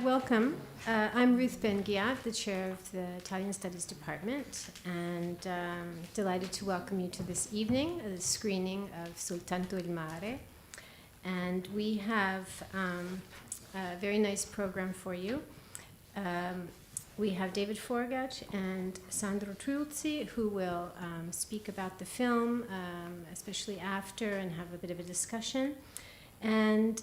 Welcome. I'm Ruth Ben-Ghiat, the chair of the Italian Studies Department, and delighted to welcome you to this evening, the screening of Soltanto, mare. And we have a very nice program for you. We have David Forgacs and Alessandro Triulzi, who will speak about the film, especially after, and have a bit of a discussion. And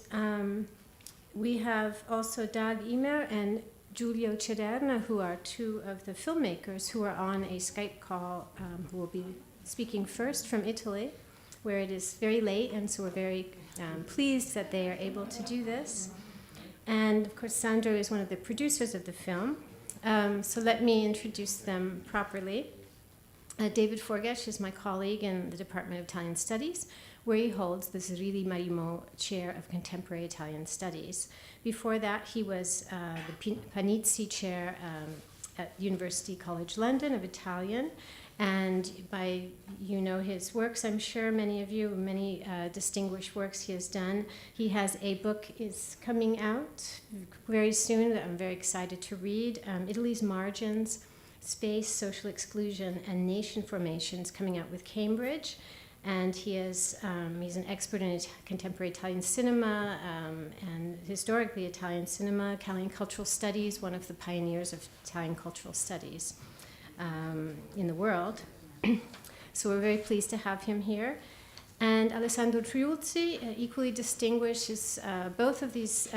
we have also Dagmawi Yimer and Giulio Cederna, who are two of the filmmakers who are on a Skype call, who will be speaking first from Italy, where it is very late, and so we're very pleased that they are able to do this. And of course, Sandro is one of the producers of the film. So let me introduce them properly. David Forgacs is my colleague in the Department of Italian Studies, where he holds the Zerilli-Marimò Chair of Contemporary Italian Studies. Before that, he was the Panizzi Chair at University College London of Italian, and you know his works, I'm sure, many of you, many distinguished works he has done. He has a book is coming out very soon that I'm very excited to read, Italy's Margins, Space, Social Exclusion, and Nation Formations, coming out with Cambridge. And he's an expert in contemporary Italian cinema and historically Italian cinema, Italian cultural studies, one of the pioneers of Italian cultural studies in the world. So we're very pleased to have him here. And Alessandro Triulzi, equally distinguished, is both of these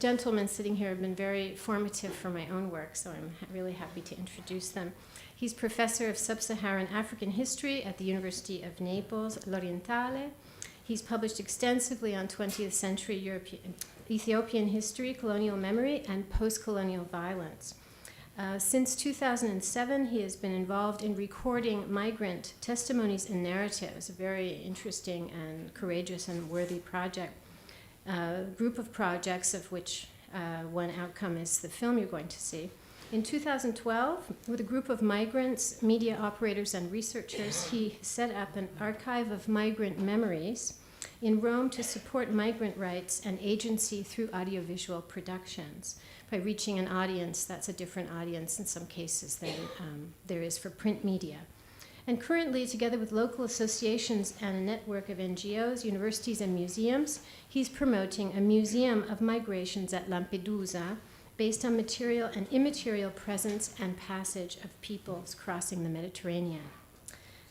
gentlemen sitting here have been very formative for my own work, so I'm really happy to introduce them. He's professor of sub-Saharan African history at the University of Naples, L'Orientale. He's published extensively on 20th century Ethiopian history, colonial memory, and post-colonial violence. Since 2007, he has been involved in recording migrant testimonies and narratives, a very interesting and courageous and worthy project, group of projects of which one outcome is the film you're going to see. In 2012, with a group of migrants, media operators, and researchers, he set up an archive of migrant memories in Rome to support migrant rights and agency through audiovisual productions by reaching an audience that's a different audience in some cases than there is for print media. And currently, together with local associations and a network of NGOs, universities, and museums, he's promoting a museum of migrations at Lampedusa, based on material and immaterial presence and passage of peoples crossing the Mediterranean.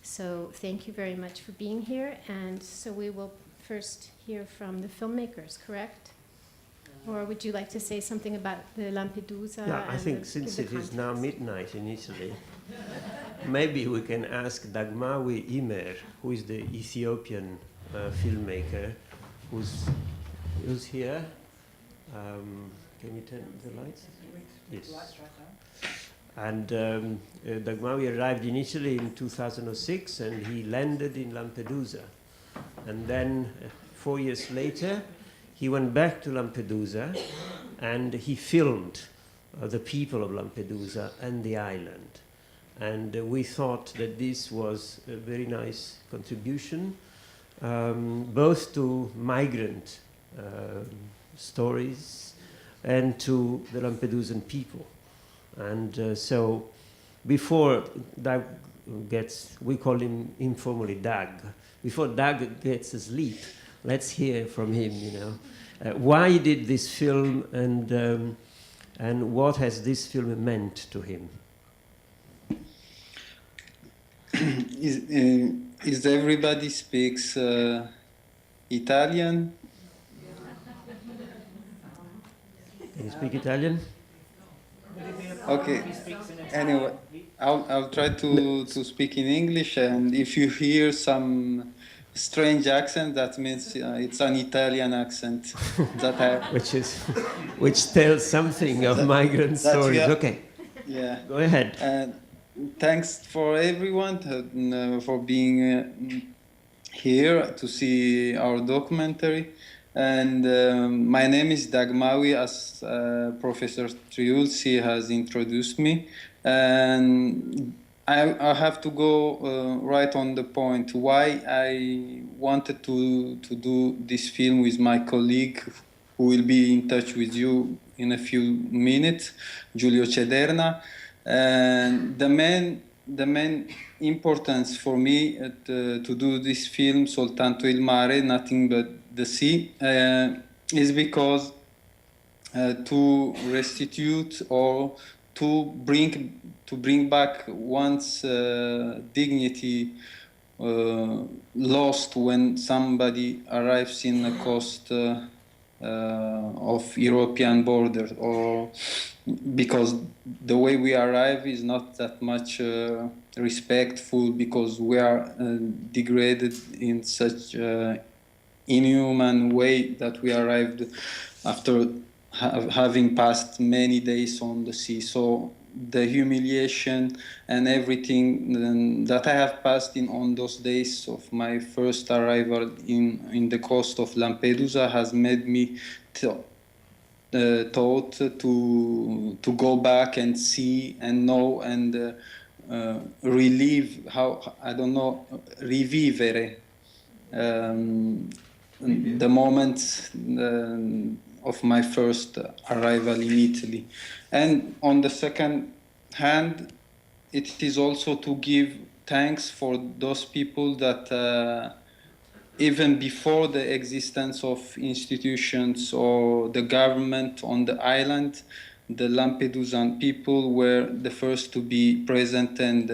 So thank you very much for being here. And so we will first hear from the filmmakers, correct? Or would you like to say something about the Lampedusa? Yeah, I think since it is now midnight in Italy, maybe we can ask Dagmawi Yimer, who is the Ethiopian filmmaker, who's here. Can you turn the lights? Yes. And Dagmawi arrived in Italy in 2006, and he landed in Lampedusa. And then 4 years later, he went back to Lampedusa, and he filmed the people of Lampedusa and the island. And we thought that this was a very nice contribution, both to migrant stories and to the Lampedusan people. And so before Dag gets, we call him informally Dag, before Dag gets asleep, let's hear from him, you know. Why he did this film, and what has this film meant to him? Is everybody speaks Italian? Can you speak Italian? Okay. Anyway, I'll try to speak in English, and if you hear some strange accent, that means it's an Italian accent that which tells something of migrant stories. Okay. Yeah. Go ahead. And thanks for everyone for being here to see our documentary. And my name is Dagmawi, as Professor Triulzi has introduced me. And I have to go right on the point why I wanted to do this film with my colleague, who will be in touch with you in a few minutes, Giulio Cederna. And the main importance for me to do this film, Soltanto il mare, nothing but the sea, is because to restitute or to bring back one's dignity lost when somebody arrives in the coast of European border, or because the way we arrive is not that much respectful, because we are degraded in such inhuman way that we arrived after having passed many days on the sea. So the humiliation and everything that I have passed on those days of my first arrival in the coast of Lampedusa has made me thought to go back and see and know and relive, how, I don't know, rivivere the moments of my first arrival in Italy. And on the second hand, it is also to give thanks for those people that even before the existence of institutions or the government on the island, the Lampedusan people were the first to be present and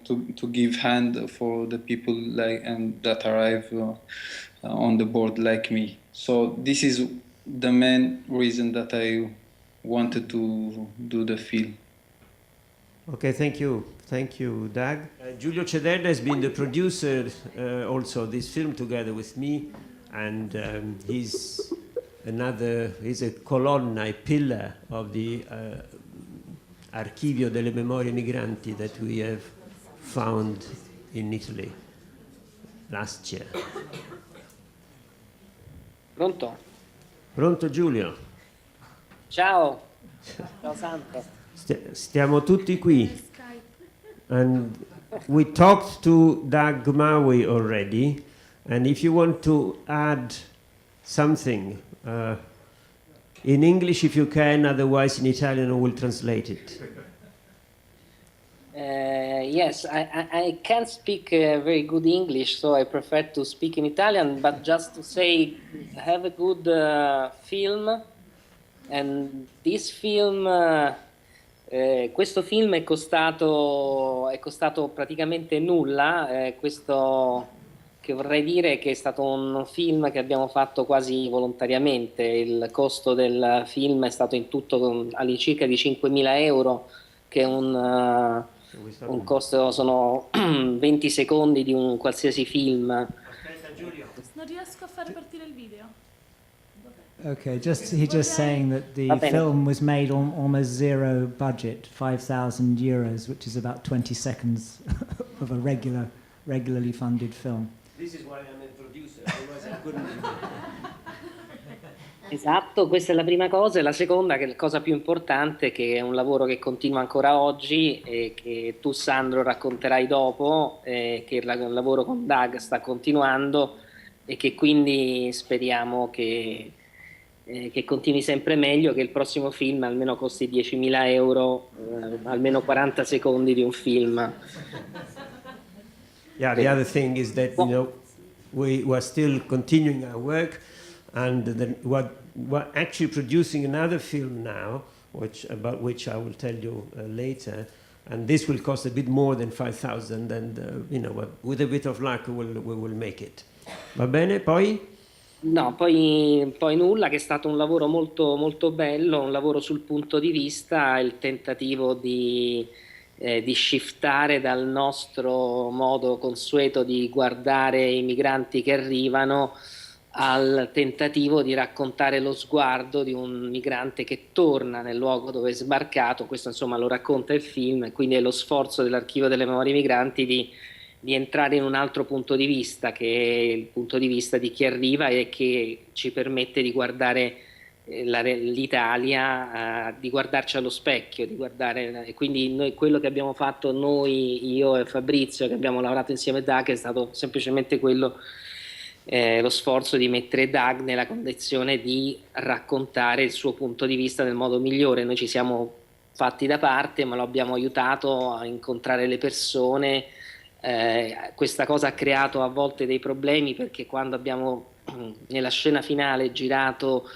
to give hand for the people that arrive on the board like me. So this is the main reason that I wanted to do the film. Okay, thank you. Thank you, Dag. Giulio Cederna has been the producer also of this film together with me, and he's a colonna, a pillar of the Archivio delle Memorie Migranti that we have found in Italy last year. Pronto? Pronto Giulio? Ciao. Ciao Santo. Stiamo tutti qui. And we talked to Dagmawi already, and if you want to add something in English if you can, otherwise in Italian I will translate it. Yes, I can't speak very good English, so I prefer to speak in Italian, but just to say, have a good film, and this film, questo film è costato praticamente nulla, questo che vorrei dire che è stato un film che abbiamo fatto quasi volontariamente. Il costo del film è stato in tutto all'incirca di 5.000 euro, che è un costo, sono 20 secondi di un qualsiasi film. Aspetta Giulio. Non riesco a far partire il video. Okay, he's just saying that the film was made on almost zero budget, 5,000 euros, which is about 20 seconds of a regularly funded film. This is why I'm a producer, otherwise I couldn't do it. Esatto, questa è la prima cosa, e la seconda, che è la cosa più importante, che è un lavoro che continua ancora oggi e che tu, Sandro, racconterai dopo, che il lavoro con Dag sta continuando e che quindi speriamo che continui sempre meglio, che il prossimo film almeno costi 10.000 euro, almeno 40 secondi di un film. Yeah, the other thing is that, you know, we are still continuing our work, and then we're actually producing another film now, about which I will tell you later, and this will cost a bit more than 5,000, and you know, with a bit of luck we will make it. Va bene, poi? No, poi nulla, che è stato un lavoro molto, molto bello, un lavoro sul punto di vista, il tentativo di shiftare dal nostro modo consueto di guardare i migranti che arrivano al tentativo di raccontare lo sguardo di un migrante che torna nel luogo dove è sbarcato. Questo insomma lo racconta il film, e quindi è lo sforzo dell'Archivio delle Memorie Migranti di di entrare in un altro punto di vista, che è il punto di vista di chi arriva e che ci permette di guardare l'Italia, di guardarci allo specchio, di guardare, e quindi noi, quello che abbiamo fatto noi, io e Fabrizio, che abbiamo lavorato insieme a Dag, è stato semplicemente quello, lo sforzo di mettere Dag nella condizione di raccontare il suo punto di vista nel modo migliore. Noi ci siamo fatti da parte, ma lo abbiamo aiutato a incontrare le persone. Questa cosa ha creato a volte dei problemi, perché quando abbiamo nella scena finale girato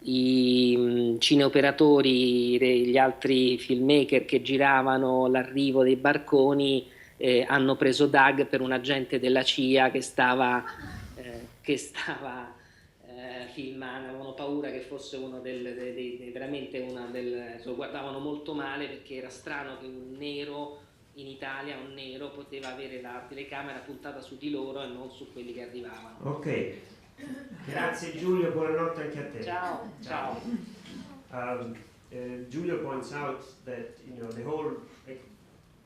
i cineoperatori, gli altri filmmaker che giravano l'arrivo dei barconi, hanno preso Dag per un agente della CIA che stava filmando, avevano paura che fosse uno veramente lo guardavano molto male, perché era strano che un nero in Italia, un nero poteva avere la telecamera puntata su di loro e non su quelli che arrivavano. Ok, grazie Giulio, buonanotte anche a te. Ciao, ciao. Giulio points out that the whole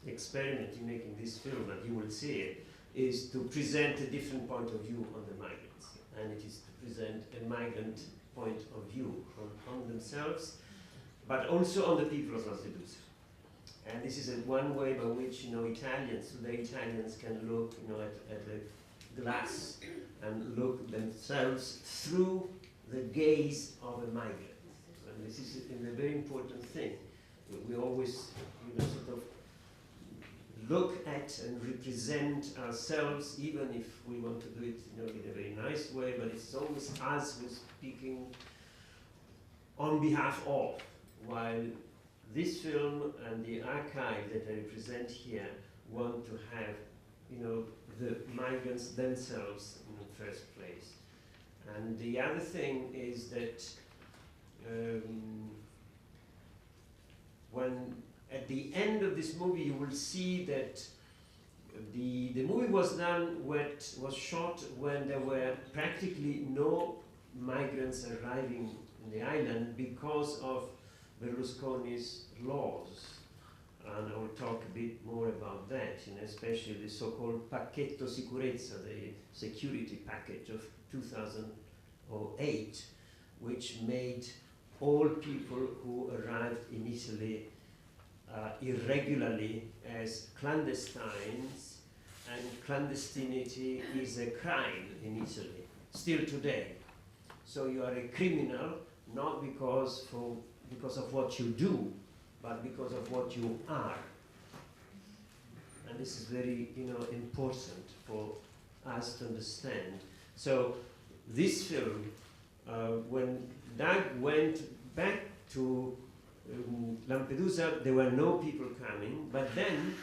experiment in making this film, and you will see it, is to present a different point of view on the migrants, and it is to present a migrant point of view on themselves, but also on the people of Lampedusa. And this is one way by which Italians can look at the glass and look themselves through the gaze of a migrant. And this is a very important thing. We always sort of look at and represent ourselves, even if we want to do it in a very nice way, but it's always us who's speaking on behalf of, while this film and the archive that I represent here want to have the migrants themselves in the first place. And the other thing is that when at the end of this movie you will see that the movie was shot when there were practically no migrants arriving in the island because of Berlusconi's laws. And I will talk a bit more about that, especially the so-called Pacchetto Sicurezza, the security package of 2008, which made all people who arrived in Italy irregularly as clandestines, and clandestinity is a crime in Italy, still today. So you are a criminal, not because of what you do, but because of what you are. And this is very important for us to understand. So this film, when Dag went back to Lampedusa, there were no people coming, but then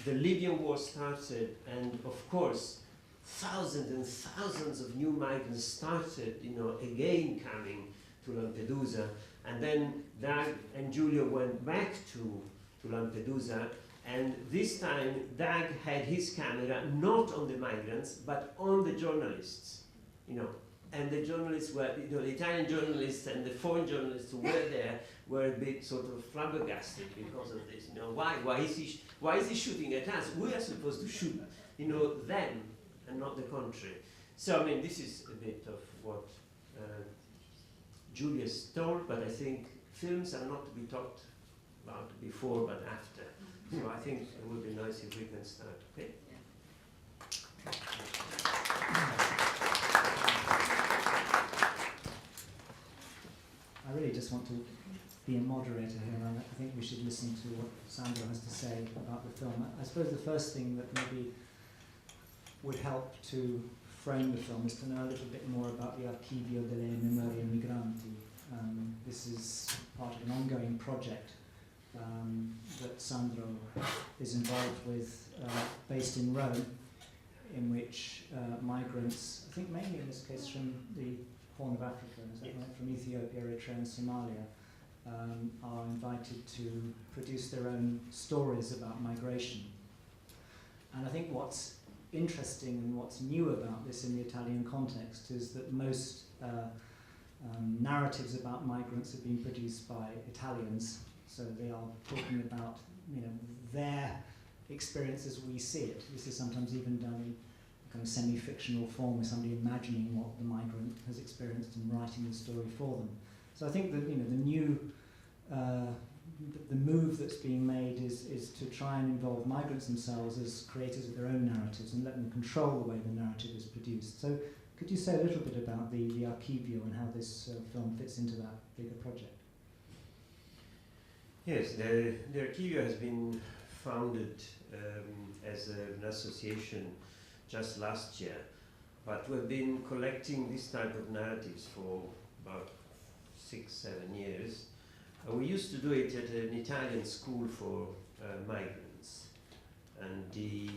the Libyan war started, and of course thousands and thousands of new migrants started again coming to Lampedusa. And then Dag and Giulio went back to Lampedusa, and this time Dag had his camera not on the migrants but on the journalists, and the journalists were, the Italian journalists and the foreign journalists who were there were a bit sort of flabbergasted because of this. Why is he shooting at us? We are supposed to shoot, them and not the contrary. So I mean, this is a bit of what Julius told, but I think films are not to be talked about before but after. So I think it would be nice if we can start, okay? I really just want to be a moderator here, and I think we should listen to what Sandro has to say about the film. I suppose the first thing that maybe would help to frame the film is to know a little bit more about the Archivio delle Memorie Migranti. This is part of an ongoing project that Sandro is involved with, based in Rome, in which migrants, I think mainly in this case from the Horn of Africa, is that right? From Ethiopia, Eritrea and Somalia, are invited to produce their own stories about migration. And I think what's interesting and what's new about this in the Italian context is that most narratives about migrants have been produced by Italians, so they are talking about their experience as we see it. This is sometimes even done in kind of semi-fictional form, with somebody imagining what the migrant has experienced and writing the story for them. So I think that the new the move that's being made is to try and involve migrants themselves as creators of their own narratives and let them control the way the narrative is produced. So could you say a little bit about the Archivio and how this film fits into that bigger project? Yes, the Archivio has been founded as an association just last year, but we've been collecting this type of narratives for about 6-7 years. We used to do it at an Italian school for migrants, and the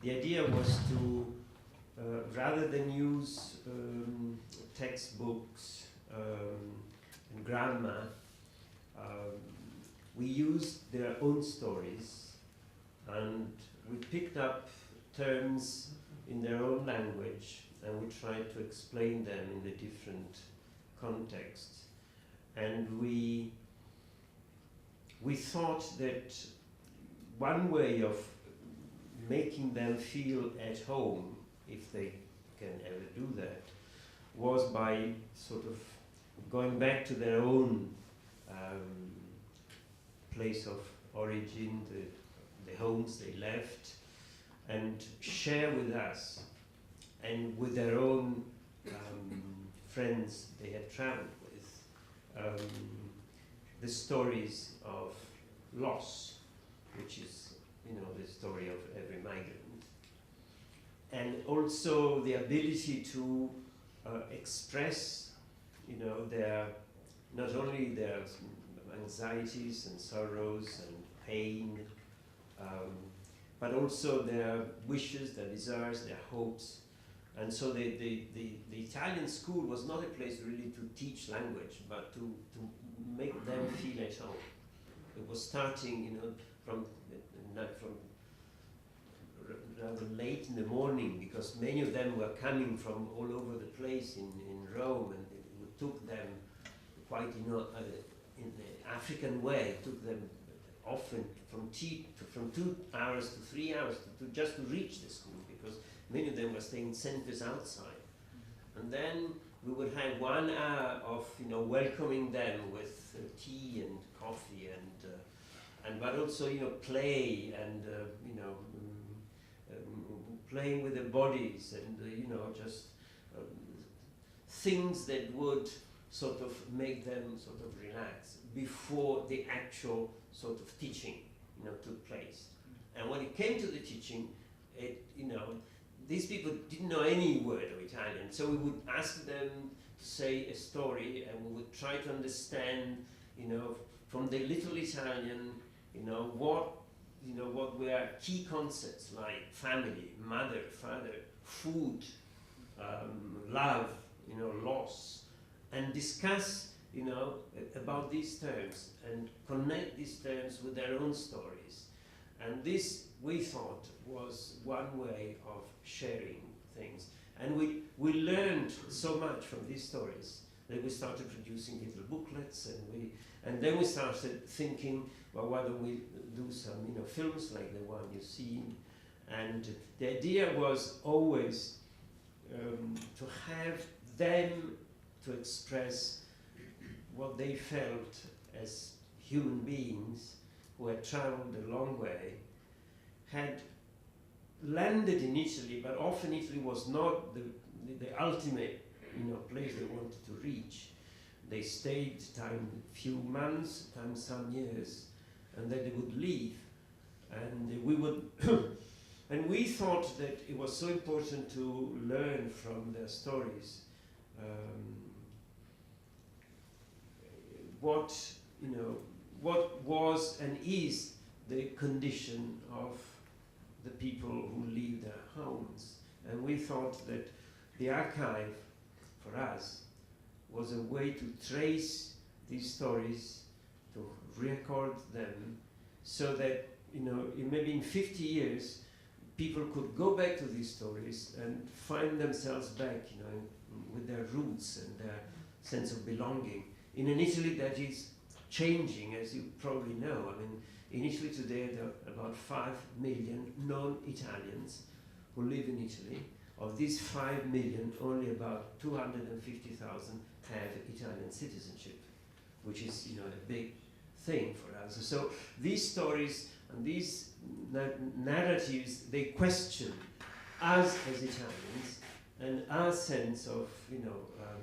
idea was to rather than use textbooks and grammar, we used their own stories, and we picked up terms in their own language, and we tried to explain them in the different contexts. And we thought that one way of making them feel at home, if they can ever do that, was by sort of going back to their own place of origin, the homes they left, and share with us and with their own friends they had traveled with the stories of loss, which is, the story of every migrant, and also the ability to express, their not only their anxieties and sorrows and pain, but also their wishes, their desires, their hopes. And so the Italian school was not a place really to teach language, but to make them feel at home. It was starting, from rather late in the morning, because many of them were coming from all over the place in Rome, and it took them quite, in the African way, it took them often from 2 hours to 3 hours to just to reach the school, because many of them were staying in centers outside. And then we would have 1 hour of welcoming them with tea and coffee and but also play and playing with their bodies and just things that would sort of make them sort of relax before the actual sort of teaching took place. And when it came to the teaching, these people didn't know any word of Italian, so we would ask them to say a story, and we would try to understand, from the little Italian, what were key concepts like family, mother, father, food, love, loss, and discuss, about these terms and connect these terms with their own stories. And this, we thought, was one way of sharing things. And we learned so much from these stories that we started producing little booklets, and then we started thinking, well, why don't we do some films like the one you see? And the idea was always to have them to express what they felt as human beings who had traveled a long way, had landed in Italy, but often Italy was not the ultimate place they wanted to reach. They stayed few months, some years, and then they would leave. And we would and we thought that it was so important to learn from their stories what was and is the condition of the people who leave their homes. And we thought that the archive, for us, was a way to trace these stories, to record them, so that, maybe in 50 years, people could go back to these stories and find themselves back, with their roots and their sense of belonging, in an Italy that is changing, as you probably know. I mean, initially today there are about 5 million non-Italians who live in Italy. Of these 5 million, only about 250,000 have Italian citizenship, which is, you know, a big thing for us. So these stories and these narratives, they question us as Italians and our sense of, you know,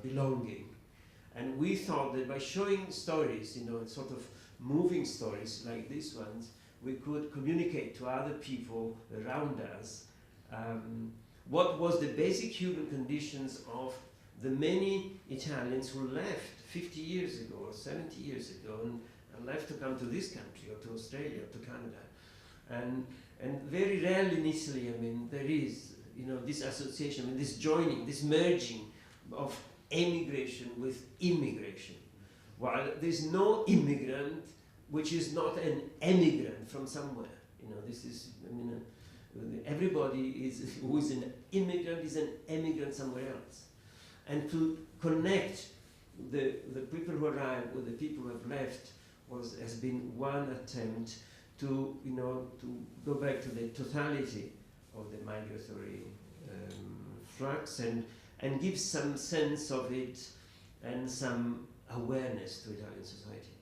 belonging. And we thought that by showing stories, you know, sort of moving stories like these ones, we could communicate to other people around us what was the basic human conditions of the many Italians who left 50 years ago or 70 years ago and left to come to this country or to Australia or to Canada. And very rarely in Italy, I mean, there is, you know, this association, I mean, this joining, this merging of emigration with immigration. While there's no immigrant which is not an emigrant from somewhere. You know, this is, I mean, everybody who is an immigrant is an emigrant somewhere else. And to connect the people who arrived with the people who have left has been one attempt to, you know, to go back to the totality of the migratory flux and give some sense of it and some awareness to Italian society.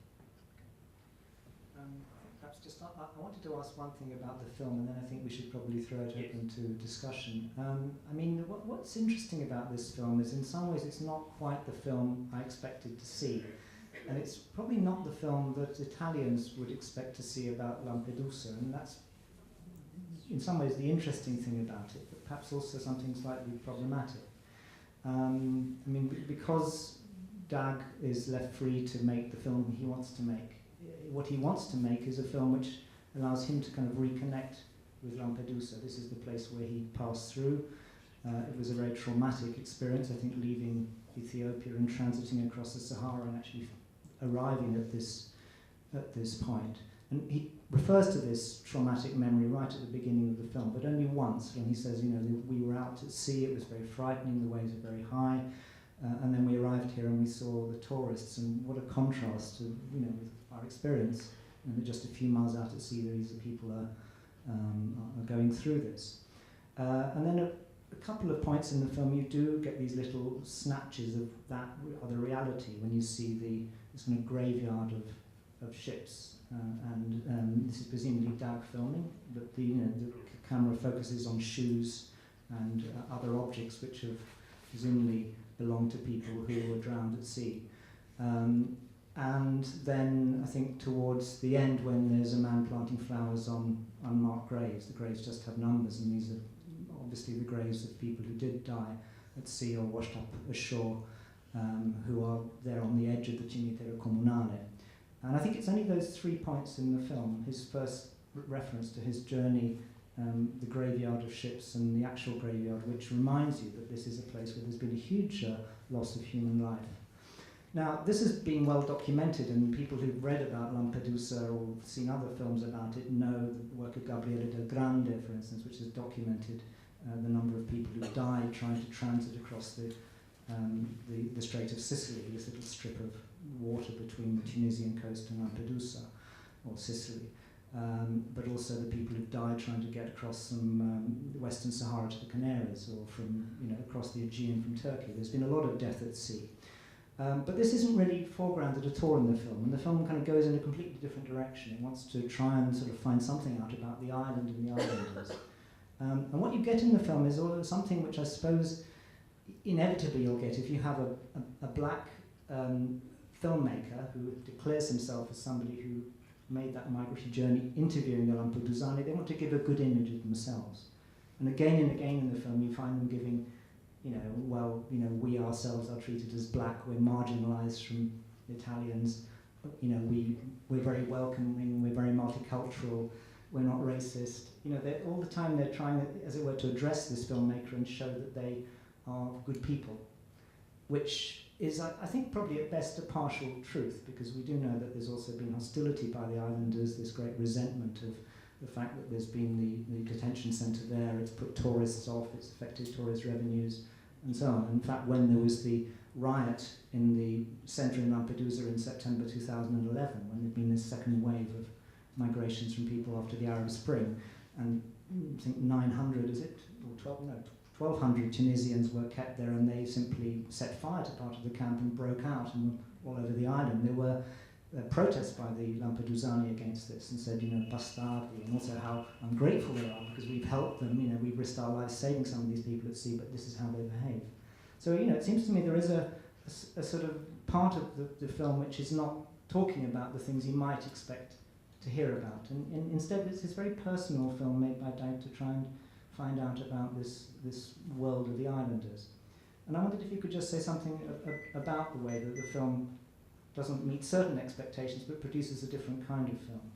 Perhaps just, I wanted to ask one thing about the film, and then I think we should probably throw it open to discussion. I mean, what's interesting about this film is in some ways it's not quite the film I expected to see. And it's probably not the film that Italians would expect to see about Lampedusa, and that's in some ways the interesting thing about it, but perhaps also something slightly problematic. I mean, because Dag is left free to make the film he wants to make, what he wants to make is a film which allows him to kind of reconnect with Lampedusa. This is the place where he passed through. It was a very traumatic experience, I think, leaving Ethiopia and transiting across the Sahara and actually arriving at this point. And he refers to this traumatic memory right at the beginning of the film, but only once, when he says, you know, we were out at sea, it was very frightening, the waves are very high, and then we arrived here and we saw the tourists, and what a contrast to, you know, with our experience. And just a few miles out at sea, these people are going through this. And then a couple of points in the film, you do get these little snatches of that other reality when you see this kind of graveyard of ships. This is presumably Dag filming, but the camera focuses on shoes and other objects which have presumably belonged to people who were drowned at sea. And then I think towards the end, when there's a man planting flowers on unmarked graves, the graves just have numbers, and these are obviously the graves of people who did die at sea or washed up ashore, who are there on the edge of the Cimitero Comunale. And I think it's only those 3 points in the film, his first reference to his journey, the graveyard of ships and the actual graveyard, which reminds you that this is a place where there's been a huge loss of human life. Now, this has been well documented, and people who've read about Lampedusa or seen other films about it know the work of Gabriele del Grande, for instance, which has documented the number of people who died trying to transit across the Strait of Sicily, this little strip of water between the Tunisian coast and Lampedusa, or Sicily. But also the people who've died trying to get across from the Western Sahara to the Canaries, or from, you know, across the Aegean from Turkey. There's been a lot of death at sea. But this isn't really foregrounded at all in the film, and the film kind of goes in a completely different direction. It wants to try and sort of find something out about the island and the islanders. And what you get in the film is something which I suppose inevitably you'll get if you have a black filmmaker who declares himself as somebody who made that migratory journey interviewing the Lampedusani. They want to give a good image of themselves. And again in the film you find them giving, we ourselves are treated as black, we're marginalised from the Italians, we're very welcoming, we're very multicultural, we're not racist. All the time they're trying, as it were, to address this filmmaker and show that they are good people, which is, I think, probably at best a partial truth, because we do know that there's also been hostility by the islanders, this great resentment of the fact that there's been the detention centre there, it's put tourists off, it's affected tourist revenues, and so on. In fact, when there was the riot in the centre in Lampedusa in September 2011, when there'd been this second wave of migrations from people after the Arab Spring, and I think 900, is it? Or 1,200 Tunisians were kept there, and they simply set fire to part of the camp and broke out and were all over the island. There were protests by the Lampedusani against this and said, bastardi, and also how ungrateful they are because we've helped them, we've risked our lives saving some of these people at sea, but this is how they behave. So, it seems to me there is a sort of part of the film which is not talking about the things you might expect to hear about. And instead, it's this very personal film made by Dag to try and find out about this world of the islanders. And I wondered if you could just say something about the way that the film doesn't meet certain expectations but produces a different kind of film.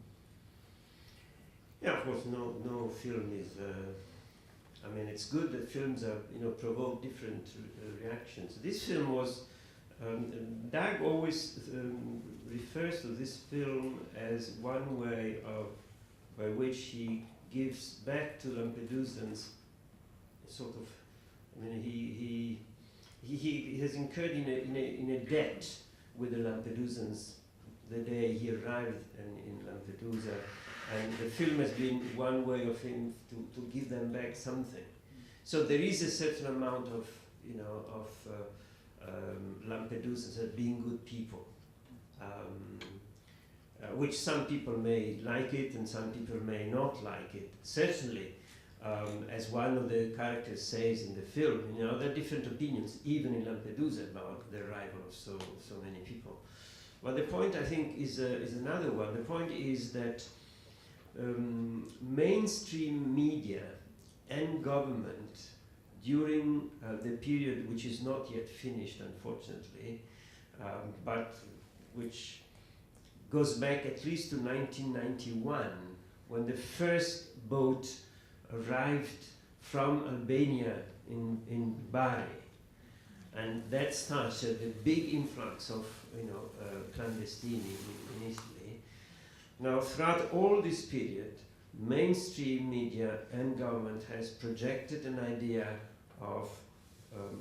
Yeah, of course, no film is... it's good that films are, provoke different reactions. This film was... Dag always refers to this film as one way by which he gives back to Lampedusans sort of... he has incurred in a debt with the Lampedusans the day he arrived in Lampedusa, and the film has been one way of him to give them back something. So there is a certain amount of Lampedusans as being good people, which some people may like it and some people may not like it. Certainly, as one of the characters says in the film, there are different opinions, even in Lampedusa, about the arrival of so many people. But the point, I think, is another one. The point is that mainstream media and government, during the period which is not yet finished, unfortunately, but which goes back at least to 1991, when the first boat arrived from Albania in Bari, and that started a big influx of clandestine in Italy. Now, throughout all this period, mainstream media and government has projected an idea of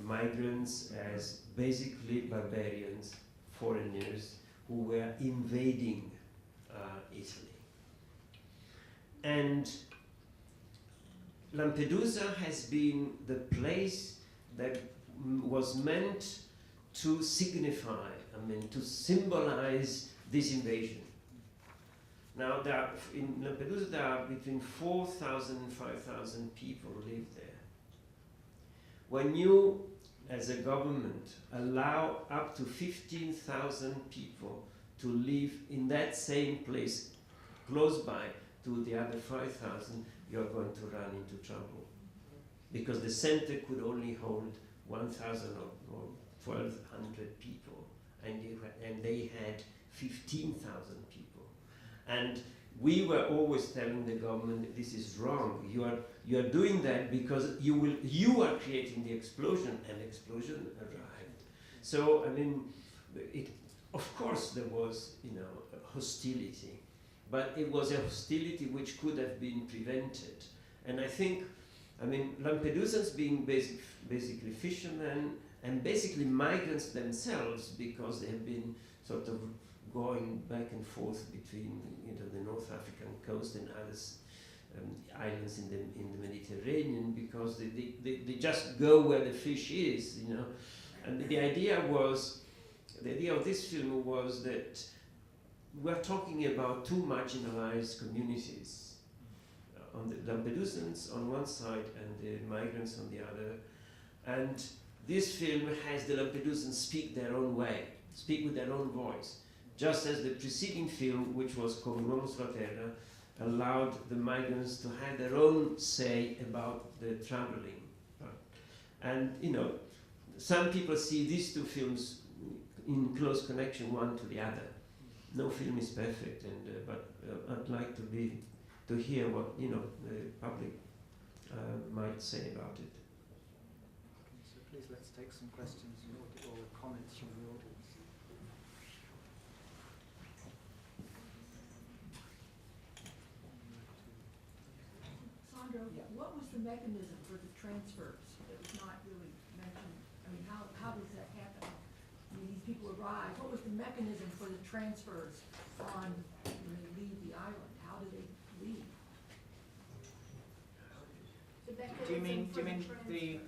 migrants as basically barbarians, foreigners who were invading Italy. And Lampedusa has been the place that was meant to signify, to symbolize this invasion. Now, in Lampedusa, there are between 4,000 and 5,000 people live there. When you, as a government, allow up to 15,000 people to live in that same place, close by to the other 5,000, you're going to run into trouble. Because the center could only hold 1,000 or 1,200 people, and they had 15,000 people. And we were always telling the government, this is wrong. You are doing that because you are creating the explosion, and the explosion arrived. So of course there was hostility, but it was a hostility which could have been prevented. And I think, Lampedusans being basically fishermen and basically migrants themselves, because they have been sort of going back and forth between the North African coast and other islands in the Mediterranean, because they just go where the fish is, And the idea of this film was that we're talking about two marginalized communities, on the Lampedusans on one side and the migrants on the other. And this film has the Lampedusans speak their own way, speak with their own voice. Just as the preceding film, which was Come l'uomo sulla terra, allowed the migrants to have their own say about the traveling. And, some people see these two films in close connection, one to the other. No film is perfect, but I'd like to hear what, the public might say about it. So please, let's take some questions or comments from the audience. What was the mechanism for the transfers that was not really mentioned how does that happen? I mean, these people arrive, what was the mechanism for the transfers on, when they leave the island? How do they leave? Do you mean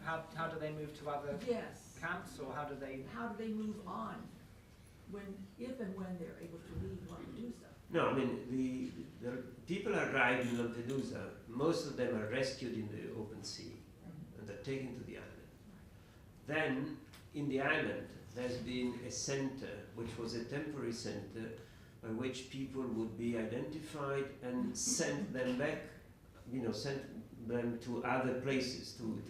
how do they move to other Yes. camps, or how do they? How do they move on when, if and when they're able to leave Lampedusa? No, I mean, the people arrive in Lampedusa, most of them are rescued in the open sea and are taken to the island. Then, in the island, there's been a center, which was a temporary center, by which people would be identified and sent them back, sent them to other places, to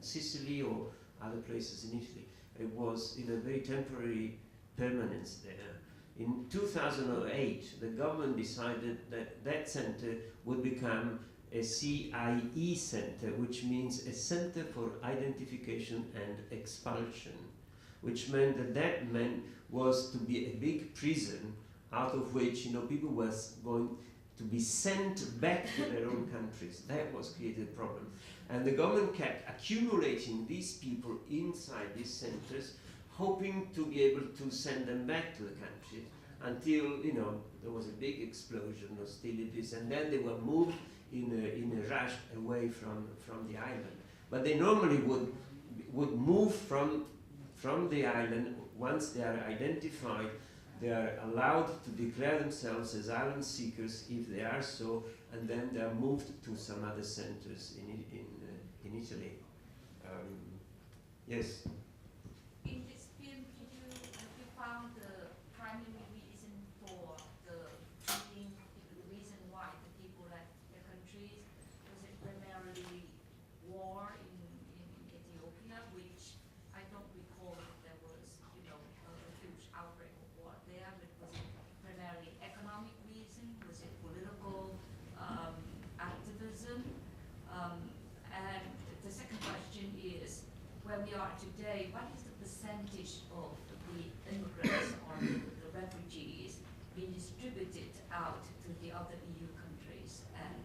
Sicily or other places in Italy. It was in a very temporary permanence there. In 2008, the government decided that that center would become a CIE center, which means a center for identification and expulsion, which meant that was to be a big prison out of which people were going to be sent back to their own countries. That was created a problem. And the government kept accumulating these people inside these centers, hoping to be able to send them back to the country until there was a big explosion, hostilities, and then they were moved in a rush away from the island. But they normally would move from the island once they are identified. They are allowed to declare themselves as asylum seekers if they are so, and then they are moved to some other centers in Italy. Yes. In this film, have you found the primary reason for the reason why the people left their countries? Was it primarily war in Ethiopia, which I don't recall if there was, a huge outbreak of war there, but was it primarily economic reason? Was it political activism? And the second question is, where we are today, what is the percentage of the immigrants or the refugees being distributed out to the other EU countries, and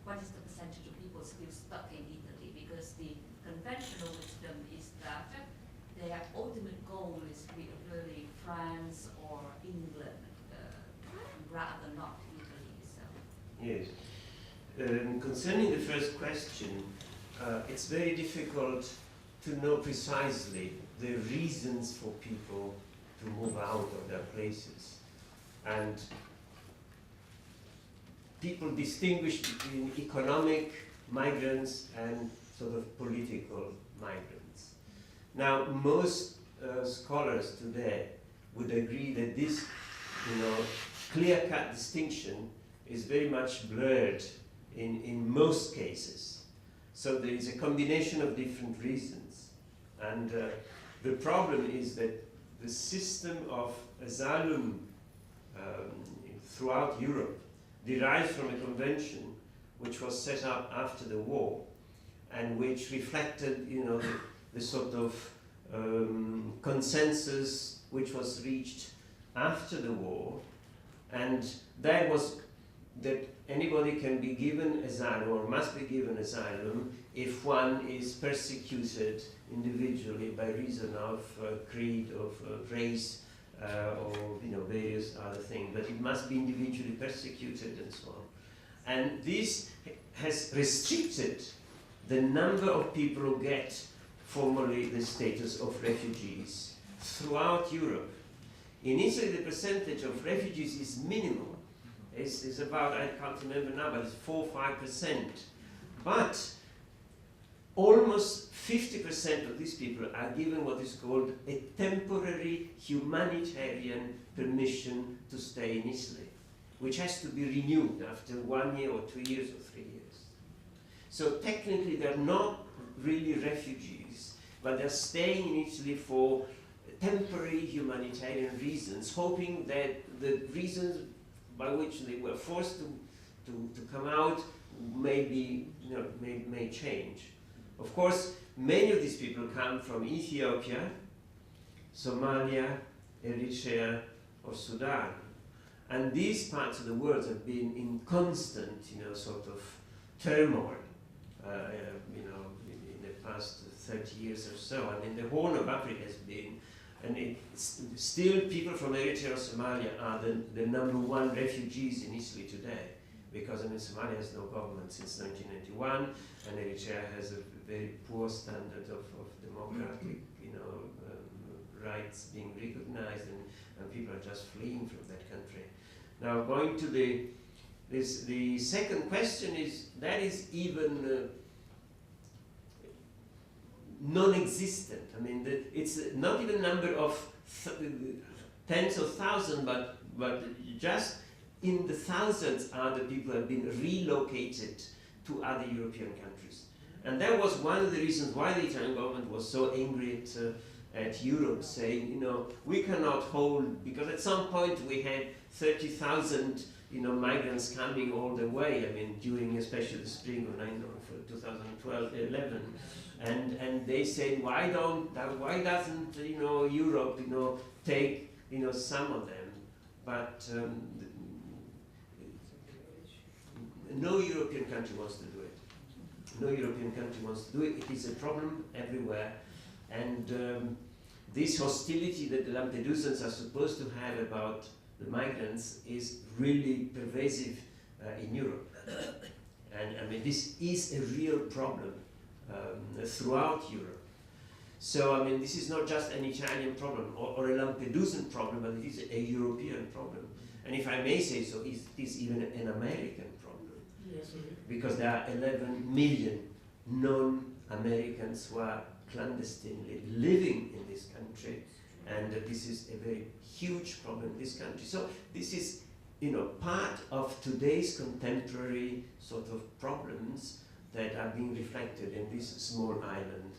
what is the percentage of people still stuck in Italy? Because the conventional wisdom is that their ultimate goal is really France or England, rather not Italy. So. Yes. Concerning the first question, it's very difficult to know precisely the reasons for people to move out of their places. And people distinguish between economic migrants and sort of political migrants. Now, most scholars today would agree that this, clear-cut distinction is very much blurred in most cases. So there is a combination of different reasons. And the problem is that the system of asylum throughout Europe derives from a convention which was set up after the war and which reflected, the sort of consensus which was reached after the war, and that was that anybody can be given asylum or must be given asylum if one is persecuted individually by reason of creed, of race, or various other things, but it must be individually persecuted and so on. And this has restricted the number of people who get formally the status of refugees throughout Europe. In Italy, the percentage of refugees is minimal. It's about, I can't remember now, but it's 4 or 5%. But almost 50% of these people are given what is called a temporary humanitarian permission to stay in Italy, which has to be renewed after 1 year or 2 years or 3 years. So technically they're not really refugees, but they're staying in Italy for temporary humanitarian reasons, hoping that the reasons by which they were forced to come out may change. Of course, many of these people come from Ethiopia, Somalia, Eritrea, or Sudan. And these parts of the world have been in constant, sort of turmoil, in the past 30 years or so. I mean, the Horn of Africa has been, and it's still people from Eritrea or Somalia are the number one refugees in Italy today. Because, I mean, Somalia has no government since 1991, and Eritrea has a very poor standard of democratic, rights being recognized, and people are just fleeing from that country. Now, going to the second question that is even non-existent. I mean, it's not even a number of tens of thousands, but just in the thousands are the people who have been relocated to other European countries. And that was one of the reasons why the Italian government was so angry at Europe, saying, we cannot hold, because at some point we had 30,000 migrants coming all the way, I mean, during especially the spring of 2012-11. And they said, why doesn't Europe take some of them? But no European country wants to do it. No European country wants to do it. It is a problem everywhere, and this hostility that the Lampedusans are supposed to have about the migrants is really pervasive in Europe. And I mean, this is a real problem throughout Europe. So, I mean, this is not just an Italian problem or a Lampedusan problem, but it is a European problem. And if I may say so, it is even an American problem. Yes. Because there are 11 million non-Americans who are clandestinely living in this country, and this is a very huge problem in this country. So this is, part of today's contemporary sort of problems that are being reflected in this small island.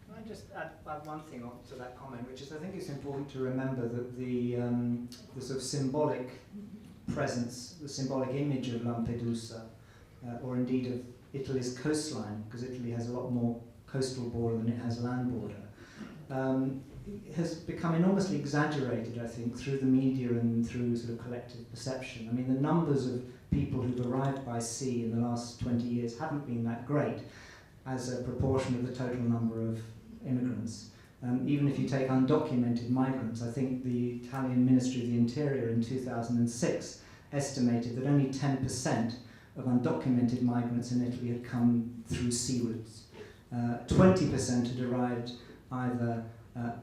Can I just add one thing to that comment, which is I think it's important to remember that the sort of symbolic presence, the symbolic image of Lampedusa, or indeed of Italy's coastline, because Italy has a lot more coastal border than it has land border, has become enormously exaggerated, I think, through the media and through sort of collective perception. I mean, the numbers of people who've arrived by sea in the last 20 years haven't been that great as a proportion of the total number of immigrants. Even if you take undocumented migrants, I think the Italian Ministry of the Interior in 2006 estimated that only 10% of undocumented migrants in Italy had come through sea routes. 20% had arrived either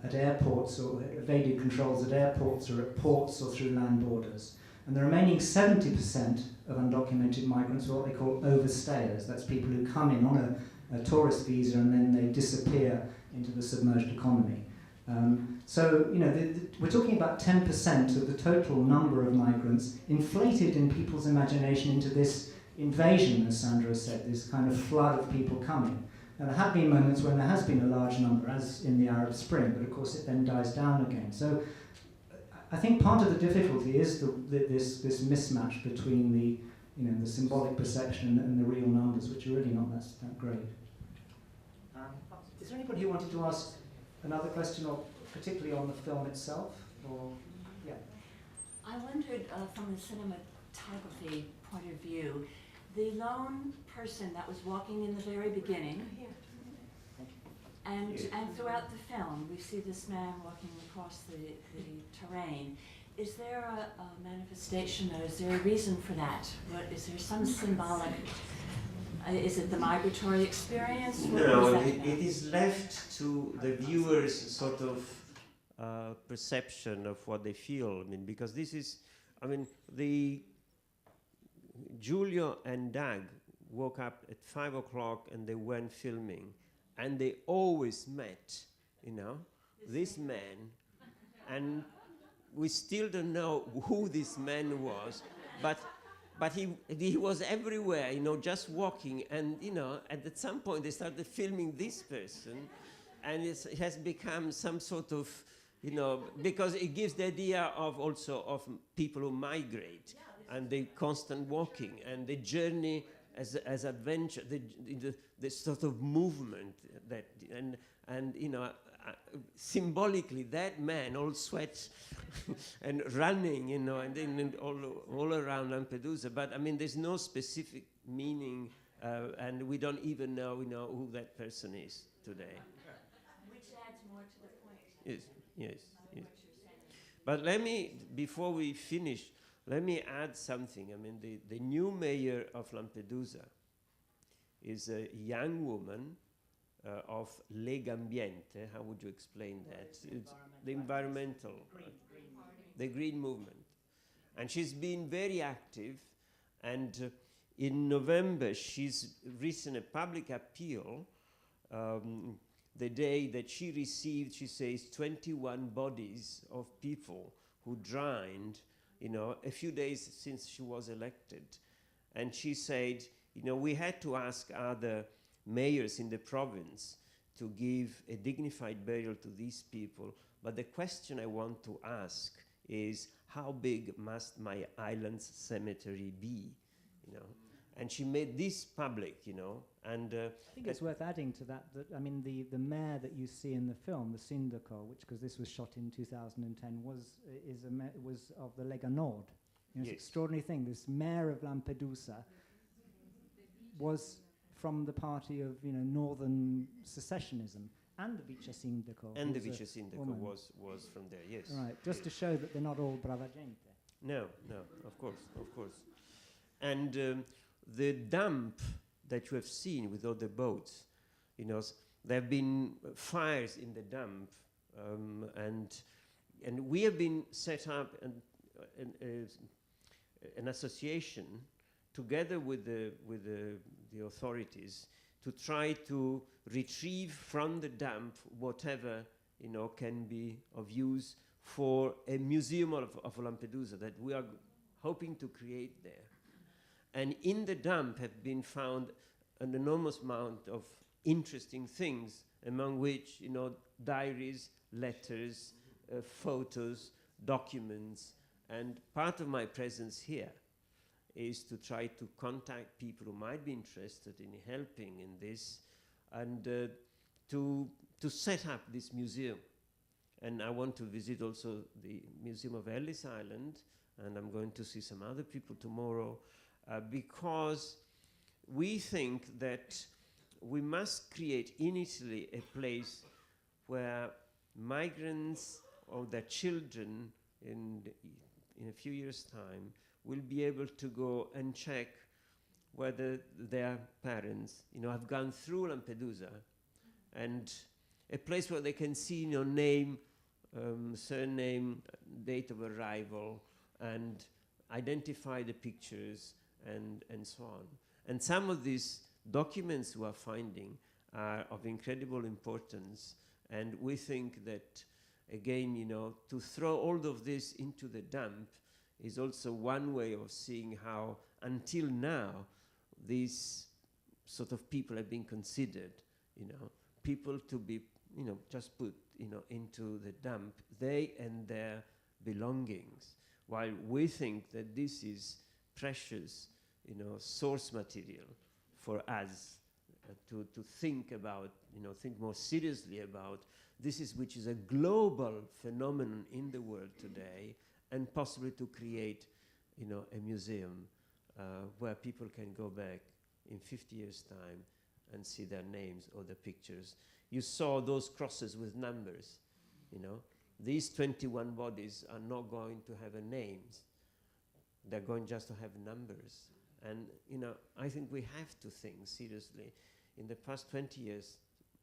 at airports or evaded controls at airports or at ports or through land borders. And the remaining 70% of undocumented migrants were what they call overstayers. That's people who come in on a tourist visa and then they disappear into the submerged economy. We're talking about 10% of the total number of migrants inflated in people's imagination into this invasion, as Sandra said, this kind of flood of people coming. Now, there have been moments when there has been a large number, as in the Arab Spring, but of course it then dies down again. So I think part of the difficulty is this mismatch between the symbolic perception and the real numbers, which are really not that great. Is there anybody who wanted to ask another question, or particularly on the film itself? Or yeah. I wondered, from the cinematography point of view, the lone person that was walking in the very beginning, and throughout the film, we see this man walking across the terrain. Is there a manifestation, or is there a reason for that? Is there some symbolic? Is it the migratory experience? No, it is left to the viewer's sort of perception of what they feel. I mean, because this is, Giulio and Doug woke up at 5 o'clock and they went filming, and they always met, this man, and we still don't know who this man was, but he was everywhere, just walking, and at some point they started filming this person, and it has become some sort of, because it gives the idea of also of people who migrate, and the constant walking, and the journey as adventure, the sort of movement that, and symbolically that man all sweat and running, and then all around Lampedusa. But there's no specific meaning, and we don't even know, who that person is. today. Which adds more to the point. Yes, yes, yes. What you're saying. But let me, before we finish, let me add something. I mean, the new mayor of Lampedusa is a young woman of Legambiente. How would you explain that? It's the environmental, the green movement. And she's been very active. And in November, she's written a public appeal the day that she received, she says, 21 bodies of people who drowned, a few days since she was elected. And she said, we had to ask other mayors in the province to give a dignified burial to these people. But the question I want to ask is, how big must my island's cemetery be? And she made this public, and I think it's worth adding to that, I mean, the mayor that you see in the film, the Sindaco, which, because this was shot in 2010, was of the Lega Nord. It's an extraordinary thing. This mayor of Lampedusa was from the party of, northern secessionism, and the Vice Sindaco. And the Vice Sindaco was from there, yes. Right, just to show that they're not all brava gente. No, of course. And the dump that you have seen with all the boats, there have been fires in the dump, and we have been set up an association together with the authorities to try to retrieve from the dump whatever can be of use for a museum of Lampedusa that we are hoping to create there. And in the dump have been found an enormous amount of interesting things, among which, diaries, letters, photos, documents. And part of my presence here is to try to contact people who might be interested in helping in this, and to set up this museum. And I want to visit also the Museum of Ellis Island, and I'm going to see some other people tomorrow, because we think that we must create in Italy a place where migrants or their children in a few years' time will be able to go and check whether their parents have gone through Lampedusa, and a place where they can see name, surname, date of arrival, and identify the pictures, and so on. And some of these documents we are finding are of incredible importance, and we think that, again, to throw all of this into the dump is also one way of seeing how, until now, these sort of people have been considered, people to be, just put, into the dump, they and their belongings, while we think that this is precious, source material for us to think about, think more seriously about which is a global phenomenon in the world today, and possibly to create, a museum where people can go back in 50 years' time and see their names or the pictures. You saw those crosses with numbers, These 21 bodies are not going to have names. They're going just to have numbers. And, I think we have to think seriously. In the past 20 years,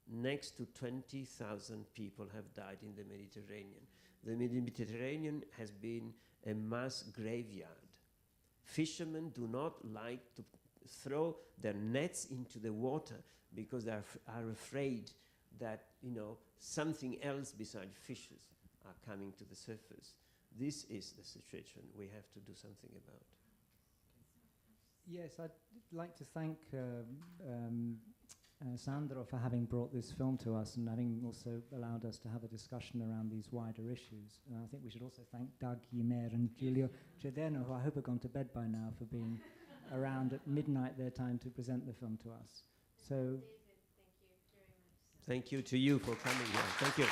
next to 20,000 people have died in the Mediterranean. The Mediterranean has been a mass graveyard. Fishermen do not like to throw their nets into the water because they are afraid that, something else besides fishes are coming to the surface. This is the situation we have to do something about. Yes, I'd like to thank Sandro for having brought this film to us and having also allowed us to have a discussion around these wider issues. And I think we should also thank Dagmawi Yimer and Giulio Cederna, who I hope have gone to bed by now, for being around at midnight their time to present the film to us. So, David, thank you very much. Thank you to you for coming here. Thank you.